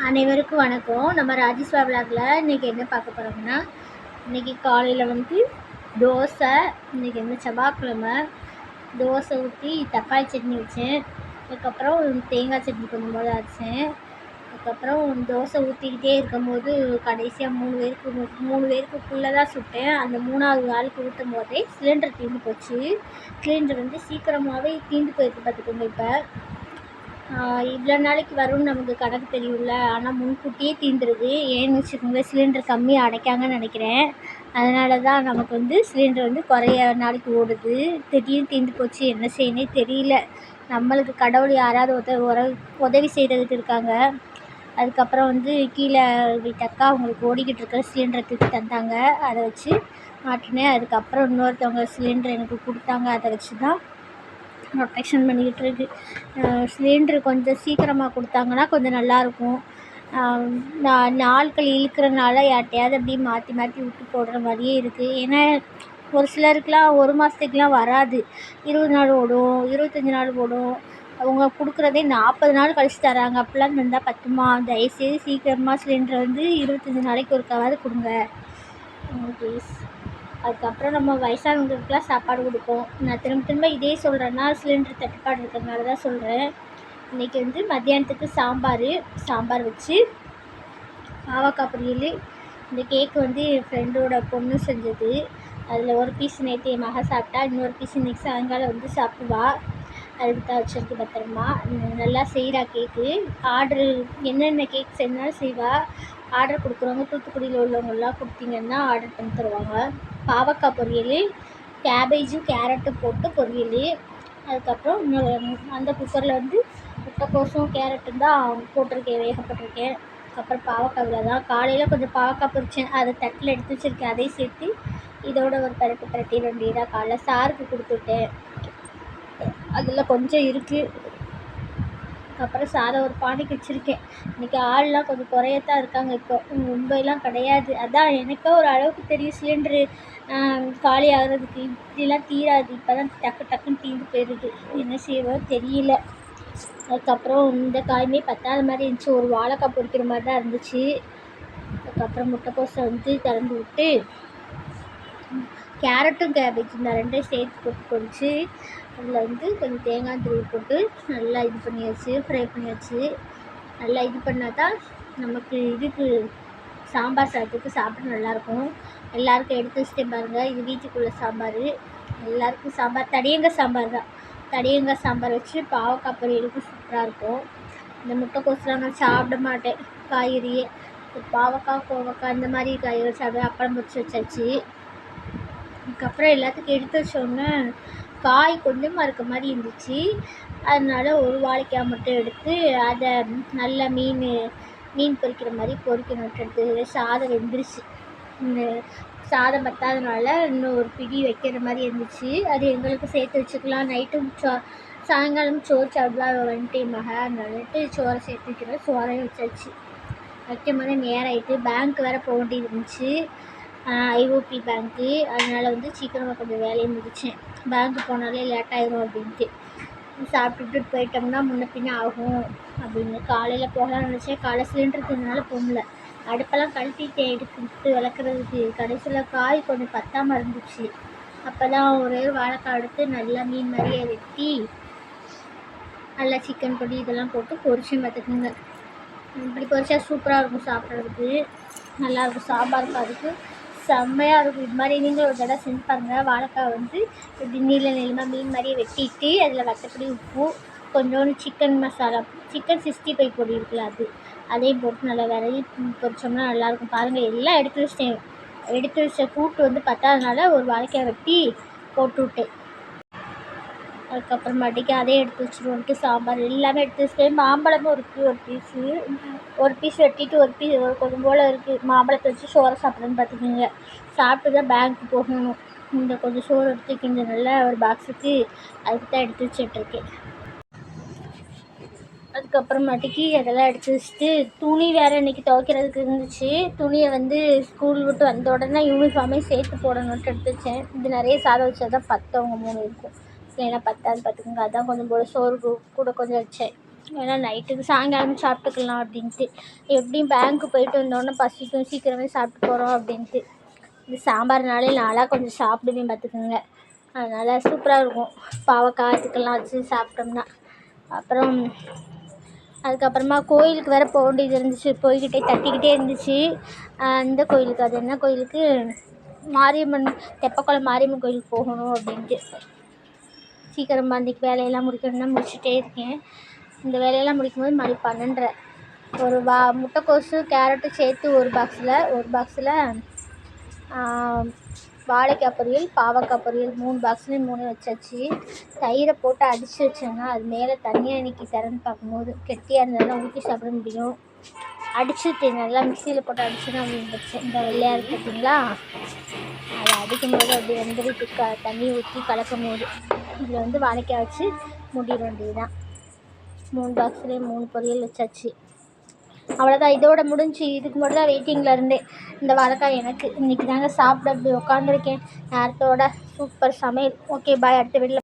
அனைவருக்கும் வணக்கம். நம்ம ராஜேஸ்வா விலாகில் இன்றைக்கி என்ன பார்க்க போகிறோம்னா, இன்றைக்கி காலையில் வந்து தோசை. இன்றைக்கி வந்து செவ்வாய்க்கிழமை. தோசை ஊற்றி தக்காளி சட்னி வச்சேன். அதுக்கப்புறம் தேங்காய் சட்னி கொஞ்சம் போது அரைச்சேன். அதுக்கப்புறம் தோசை ஊற்றிக்கிட்டே இருக்கும்போது கடைசியாக மூணு பேருக்குள்ளே தான் சுட்டேன். அந்த 3வது ஆளுக்கு ஊற்றும் போதே சிலிண்டர் தீர்ந்து போச்சு. சிலிண்டர் வந்து சீக்கிரமாகவே தீர்ந்து போயிருக்கு பார்த்துக்கோங்க. இப்போ இவ்வளோ நாளைக்கு வரும்னு நமக்கு கணக்கு தெரியும்ல, ஆனால் முன்கூட்டியே தீர்ந்துருது. ஏன்னு வச்சுக்கோங்க, சிலிண்டர் கம்மியாக அடைக்காங்கன்னு நினைக்கிறேன். அதனால தான் நமக்கு வந்து சிலிண்டர் வந்து குறைய நாளைக்கு ஓடுது. திடீர்னு தீர்ந்து போச்சு, என்ன செய்யனே தெரியல. நம்மளுக்கு கடவுள் யாராவது உதவி செய்கிறதுக்கு இருக்காங்க. அதுக்கப்புறம் வந்து கீழே வீட்டக்கா அவங்களுக்கு ஓடிக்கிட்டு இருக்கிற சிலிண்டரை தூக்கி தந்தாங்க. அதை வச்சு மாட்டினேன். அதுக்கப்புறம் இன்னொருத்தவங்க சிலிண்டர் எனக்கு கொடுத்தாங்க. அதை வச்சு தான் ப்ரொடெக்ஷன் பண்ணிக்கிட்டு இருக்கு. சிலிண்டர் கொஞ்சம் சீக்கிரமாக கொடுத்தாங்கன்னா கொஞ்சம் நல்லாயிருக்கும். நாட்கள் இழுக்கிறனால யார்ட்டையாவது அப்படியே மாற்றி மாற்றி விட்டு போடுற மாதிரியே இருக்குது. ஏன்னா ஒரு சிலருக்குலாம் 1 மாதத்துக்குலாம் வராது. 20 நாள் ஓடும், 25 நாள் ஓடும். அவங்க கொடுக்குறதே 40 நாள் கழிச்சு தராங்க. அப்படிலாம் இருந்தால் பத்துமா? தயவுசெய்து சீக்கிரமாக சிலிண்டர் வந்து 25 நாளைக்கு ஒருக்காவது கொடுங்க ப்ளீஸ். அதுக்கப்புறம் நம்ம வயசானவங்களுக்குலாம் சாப்பாடு கொடுப்போம். நான் திரும்ப இதே சொல்கிறேன்னா சிலிண்டர் தட்டுப்பாடு இருக்கிறதுனால தான் சொல்கிறேன். இன்றைக்கி வந்து மத்தியானத்துக்கு சாம்பார் வச்சு பாவக்காய் பொரியல். இந்த கேக்கு வந்து என் ஃப்ரெண்டோட பொண்ணு செஞ்சது. அதில் ஒரு பீஸ் நேற்று என் மக சாப்பிட்டா, இன்னொரு பீஸ் இன்றைக்கி சாயங்காலம் வந்து சாப்பிடுவா. அதுக்கு தான் வச்சுருக்கு பத்திரமா. நல்லா செய்கிறா கேக்கு. ஆர்டரு என்னென்ன கேக் செஞ்சாலும் செய்வா. ஆர்டர் கொடுக்குறவங்க தூத்துக்குடியில் உள்ளவங்களாம் கொடுத்தீங்கன்னா ஆர்டர் பண்ணி தருவாங்க. பாவக்காய் பொரியல், கேபேஜும் கேரட்டும் போட்டு பொரியல். அதுக்கப்புறம் அந்த குக்கரில் வந்து முட்டைக்கோசும் கேரட்டும் தான் போட்டிருக்கேன், வேகப்பட்டிருக்கேன். அப்புறம் பாவக்காயில் தான் காலையில் கொஞ்சம் பாவக்காய் பொரிச்சேன். அதை தட்டில் எடுத்து வச்சுருக்கேன். அதையும் சேர்த்து இதோட ஒரு பரட்டி வேண்டியதாக காலைல சாருக்கு கொடுத்துட்டேன். அதில் கொஞ்சம் இருக்குது. அப்புறம் சாதம் ஒரு பானைக்கு வச்சுருக்கேன். இன்றைக்கி ஆள்லாம் கொஞ்சம் குறையத்தான் இருக்காங்க. இப்போ மும்பைலாம் கிடையாது. அதான் எனக்கே ஒரு அளவுக்கு தெரியும் சிலிண்டரு காலி ஆகிறதுக்கு. இப்படிலாம் தீராது. இப்போ தான் டக்குன்னு தீர்ந்து போயிடுது. என்ன செய்வோ தெரியல. அதுக்கப்புறம் இந்த காயுமே பத்தாத மாதிரி இருந்துச்சு. ஒரு வாழைக்காய் பொரிக்கிற மாதிரி தான் இருந்துச்சு. அதுக்கப்புறம் முட்டைக்கோசை வந்து திறந்து விட்டு கேரட்டும் கேபேஜ் இந்த ரெண்டையும் சேர்த்து போட்டு பொரிச்சு அதில் வந்து கொஞ்சம் தேங்காய் துருவி போட்டு நல்லா இது பண்ணியாச்சு, ஃப்ரை பண்ணியாச்சு. நல்லா இது பண்ணால் தான் நமக்கு இதுக்கு சாம்பார் சாதத்துக்கு சாப்பிட நல்லாயிருக்கும். எல்லாருக்கும் எடுத்து வச்சுட்டே பாருங்கள். இது வீட்டுக்குள்ளே சாம்பார். எல்லாருக்கும் சாம்பார் தடியங்காய் சாம்பார் தான். தடியங்காய் சாம்பார் வச்சு பாவக்காய் பொரியலுக்கு சூப்பராக இருக்கும். இந்த முட்டைக்கோசுலாம் நான் சாப்பிட மாட்டேன் காய்கறியே. பாவக்காய், கோவக்காய் இந்த மாதிரி காய்கறி சாப்பிட அப்பளம் பொரிச்சு வச்சாச்சு. அதுக்கப்புறம் எல்லாத்துக்கும் எடுத்து வச்சோன்னே காய் கொஞ்சமாக இருக்க மாதிரி இருந்துச்சு. அதனால் ஒரு வாழைக்காய் மட்டும் எடுத்து அதை நல்லா மீன் பொரிக்கிற மாதிரி பொரிக்கணுன்ட்டு எடுத்து சாதம் வெந்துருச்சு. சாதம் பத்தாதனால இன்னும் ஒரு பிடி வைக்கிற மாதிரி இருந்துச்சு. அது எங்களுக்கு சேர்த்து வச்சுக்கலாம். நைட்டும் சாயங்காலம் சோறு சாப்பிடலாம் வந்துட்டேன் மக. அதனாலட்டு சோறை சேர்த்து வைக்கிறோம். சோறையும் வச்சாச்சு. வைக்கும் போதே நேரம் ஆகிட்டு பேங்க் வேறு போக வேண்டியது இருந்துச்சு. ஐஓபி பேங்க்கு. அதனால் வந்து சீக்கிரமாக கொஞ்சம் வேலையை முடித்தேன். பேங்க்கு போனாலே லேட் ஆகிரும் அப்படின்ட்டு சாப்பிட்டுட்டு போயிட்டோம்னா முன்ன பின்ன ஆகும் அப்படின்னு காலையில் போகலான்னு நினச்சேன். காலை சிலிண்டர் தின்னால போகல. அடுப்பெல்லாம் கழட்டிட்டேன் எடுத்துட்டு விளக்குறதுக்கு. கடைசியில் காய் கொஞ்சம் பத்தாமல் இருந்துச்சு. அப்போ தான் ஒரே வாழைக்காய் எடுத்து நல்லா மீன் மாதிரியே வெட்டி நல்லா சிக்கன் பொடி இதெல்லாம் போட்டு பொரிச்சு பார்த்துக்குங்க. இப்படி பொரிச்சா சூப்பராக இருக்கும் சாப்பிட்றதுக்கு. நல்லாயிருக்கும். சாம்பாருக்கு அதுக்கு செம்மையாக இருக்கும். இது மாதிரி நீங்கள் ஒரு தடவை செஞ்சு பாருங்கள். வாழைக்காய் வந்து இப்படி நீளமாக மீன் மாதிரியே வெட்டிட்டு அதில் வத்தப்பொடி, உப்பு, கொஞ்சோண்டு சிக்கன் மசாலா, சிக்கன் 65 பொடி இருக்குல்ல அதையும் போட்டு நல்லா விரவி பொரிச்சோம்னா நல்லாயிருக்கும். பாருங்கள் எல்லாம் எடுத்து வச்ச கூட்டு வந்து பத்தாதனால ஒரு வாழைக்காய் வெட்டி போட்டு விட்டேன். அதுக்கப்புறமாட்டிக்கு அதே எடுத்து வச்சுருவோன்ட்டு சாம்பார் எல்லாமே எடுத்து வச்சுட்டேன். மாம்பழமும் இருக்குது ஒரு பீஸ் வெட்டிட்டு ஒரு பீஸ் கொஞ்சம் போல் இருக்குது. மாம்பழத்தை வச்சு சோறை சாப்பிட்றேன்னு பார்த்துக்கிங்க. சாப்பிட்டு தான் பேங்க்கு போகணும். இந்த கொஞ்சம் சோறு எடுத்து இந்த நல்லா ஒரு பாக்ஸுக்கு அதுக்கு தான் எடுத்து வச்சுட்ருக்கேன். அதுக்கப்புறமாட்டிக்கு அதெல்லாம் எடுத்து வச்சுட்டு துணி வேறு இன்றைக்கி துவைக்கிறதுக்கு இருந்துச்சு. துணியை வந்து ஸ்கூல் விட்டு வந்த உடனே யூனிஃபார்மே சேர்த்து போடணுன்ட்டு எடுத்து வச்சேன். இது நிறைய சாதம் வச்சா தான் பத்தவங்க 3 இருக்கும். ஏன்னா பத்தாது பார்த்துக்கோங்க. அதான் கொஞ்சம் போல் சோறு கூட கொஞ்சம் வச்சேன். ஏன்னா நைட்டுக்கு சாயங்காலம் சாப்பிட்டுக்கலாம் அப்படின்ட்டு. எப்படியும் பேங்க்கு போயிட்டு வந்தோடனே பசிக்கும், சீக்கிரமே சாப்பிட்டு போகிறோம் அப்படின்ட்டு. இந்த சாம்பார்னாலே நான்லாம் கொஞ்சம் சாப்பிடுவேன் பார்த்துக்கோங்க. அதனால் சூப்பராக இருக்கும் பாவக்காய் இதுக்கெல்லாம் வச்சு சாப்பிட்டோம்னா. அப்புறம் அதுக்கப்புறமா கோயிலுக்கு வேறு போக வேண்டியது இருந்துச்சு. போய்கிட்டே தட்டிக்கிட்டே இருந்துச்சு. இந்த கோயிலுக்கு, அது என்ன கோயிலுக்கு, மாரியம்மன், தெப்பக்குளம் மாரியம்மன் கோயிலுக்கு போகணும் அப்படின்ட்டு. சீக்கிரமாக அன்றைக்கி வேலையெல்லாம் முடிக்கணும்னா முடிச்சுட்டே இருக்கேன். இந்த வேலையெல்லாம் முடிக்கும்போது மணி 12:30. ஒரு முட்டைக்கோஸு கேரட்டு சேர்த்து ஒரு பாக்ஸில் வாழைக்காய் பொரியல், பாவக்காய் பொரியல் 3 பாக்ஸ்லேயும் 3 வச்சாச்சு. தயிரை போட்டு அடித்து வச்சேங்க. அது மேலே தண்ணியாக இன்றைக்கி திறந்து பார்க்கும்போது கெட்டியாக இருந்தாலும் ஊற்றி சாப்பிட முடியும். அடிச்சுட்டு நல்லா மிக்சியில் போட்டு அடிச்சுன்னா அப்படி வச்சேன். இந்த வெள்ளையாக இருக்குது பார்த்தீங்களா, அதை அடிக்கும்போது அப்படி வந்துட்டு தண்ணி ஊற்றி கலக்கும் போது இதில் வாழைக்காய் வச்சு மூடிட வேண்டியது தான். 3 பாக்ஸ்லேயும் 3 பொரியல் வச்சாச்சு. அவ்வளோதான், இதோட முடிஞ்சு. இதுக்கு மட்டும் தான் வெயிட்டிங்கில் இருந்தேன். இந்த வாழைக்காய் எனக்கு இன்றைக்கி தாங்க சாப்பிட அப்படி உட்காந்துருக்கேன் நேரத்தோட. சூப்பர் சமையல். ஓகே, பாய். அடுத்த வீடியோவில்